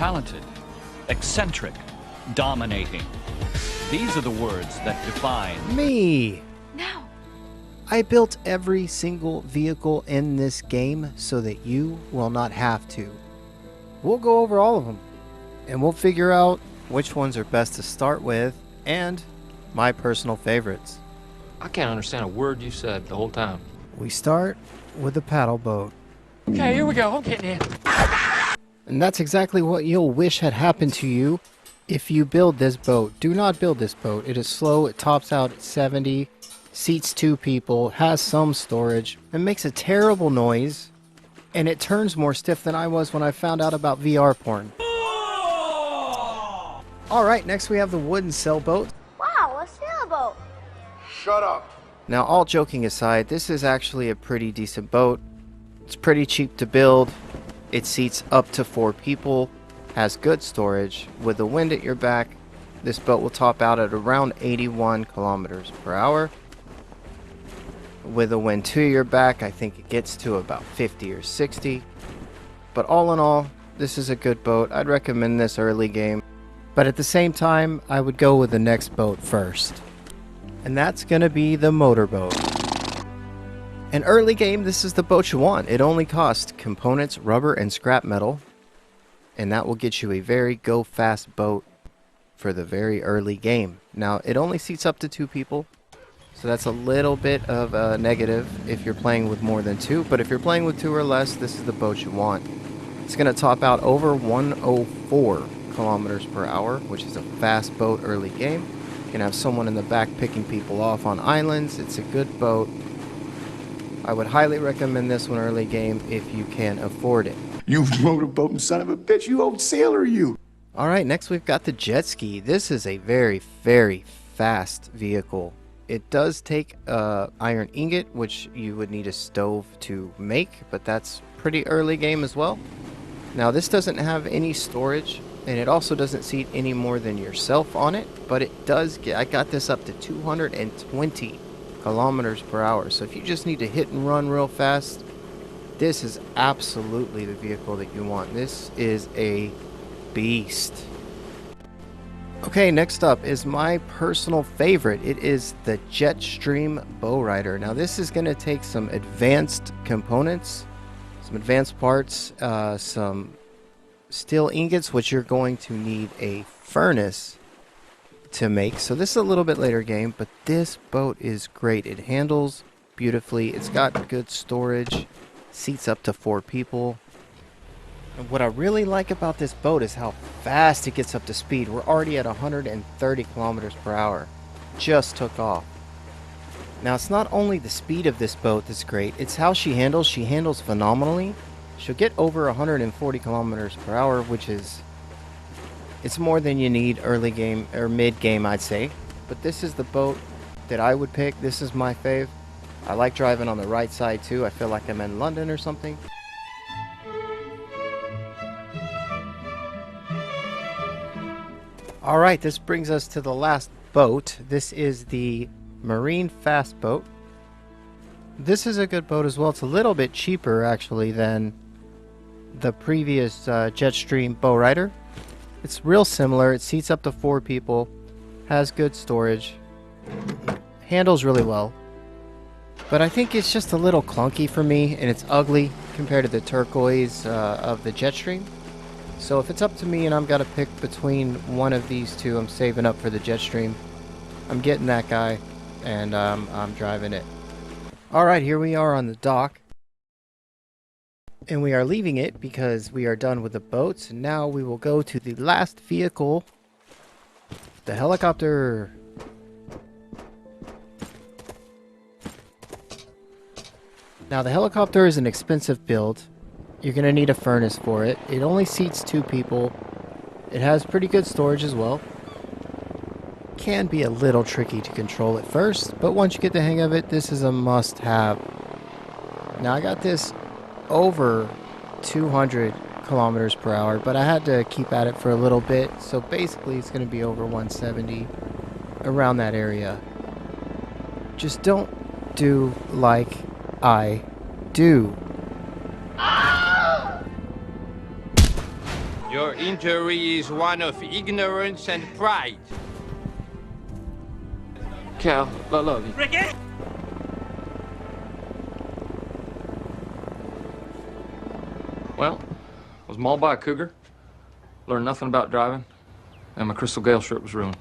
talented, eccentric, dominating. These are the words that define Me! Now! I built every single vehicle in this game so that you will not have to. We'll go over all of them, and we'll figure out which ones are best to start with, and my personal favorites. I can't understand a word you said the whole time. We start with the paddle boat. Okay, here we go. I'm getting in. And that's exactly what you'll wish had happened to you if you build this boat. Do not build this boat. It is slow. It tops out at 70, seats 2 people, has some storage. It makes a terrible noise, and it turns more stiff than I was when I found out about VR porn. Alright, next we have the wooden sailboat. Wow, a sailboat! Shut up. Now, all joking aside, this is actually a pretty decent boat. It's pretty cheap to build. It seats up to 4 people, has good storage. With the wind at your back, this boat will top out at around 81 kilometers per hour. With the wind to your back, I think it gets to about 50 or 60. But all in all, this is a good boat. I'd recommend this early game. But at the same time, I would go with the next boat first. And that's going to be the motorboat. In early game, this is the boat you want. It only costs components, rubber, and scrap metal. And that will get you a very go-fast boat for the very early game. Now, it only seats up to 2 people. So that's a little bit of a negative if you're playing with more than 2. But if you're playing with 2 or less, this is the boat you want. It's going to top out over 104 kilometers per hour, which is a fast boat early game. You can have someone in the back picking people off on islands. It's a good boat. I would highly recommend this one early game if you can afford it. You motorboating son of a bitch, you old sailor, you. Alright, next we've got the jet ski. This is a very, very fast vehicle. It does take iron ingot, which you would need a stove to make, but that's pretty early game as well. Now, this doesn't have any storage, and it also doesn't seat any more than yourself on it, but it does get, I got this up to 220 kilometers per hour. So if you just need to hit and run real fast, this is absolutely the vehicle that you want. This is a beast. Okay, next up is my personal favorite. It is the Jetstream Bowrider. Now, this is going to take some advanced components, some advanced parts, some steel ingots, which you're going to need a furnace to make. So this is a little bit later game, but this boat is great. It handles beautifully. It's got good storage, seats up to 4 people. And what I really like about this boat is how fast it gets up to speed. We're already at 130 kilometers per hour. Just took off. Now, it's not only the speed of this boat that's great, it's how she handles. She handles phenomenally. She'll get over 140 kilometers per hour, which is, it's more than you need early game or mid game, I'd say. But this is the boat that I would pick. This is my fave. I like driving on the right side too. I feel like I'm in London or something. Alright, this brings us to the last boat. This is the Marine Fast Boat. This is a good boat as well. It's a little bit cheaper actually than the previous Jetstream Bowrider. It's real similar. It seats up to 4 people, has good storage, handles really well. But I think it's just a little clunky for me, and it's ugly compared to the turquoise of the Jetstream. So if it's up to me and I've got to pick between one of these two, I'm saving up for the Jetstream. I'm getting that guy, and I'm driving it. Alright, here we are on the dock. And we are leaving it because we are done with the boats. And now we will go to the last vehicle, the helicopter. Now, the helicopter is an expensive build. You're going to need a furnace for it. It only seats 2 people. It has pretty good storage as well. Can be a little tricky to control at first, but once you get the hang of it, this is a must-have. Now, I got this over 200 kilometers per hour, but I had to keep at it for a little bit, so basically it's going to be over 170, around that area. Just don't do like I do. You're Injury is one of ignorance and pride. Cal, I love you. Well, I was mauled by a cougar, learned nothing about driving, and my Crystal Gale shirt was ruined.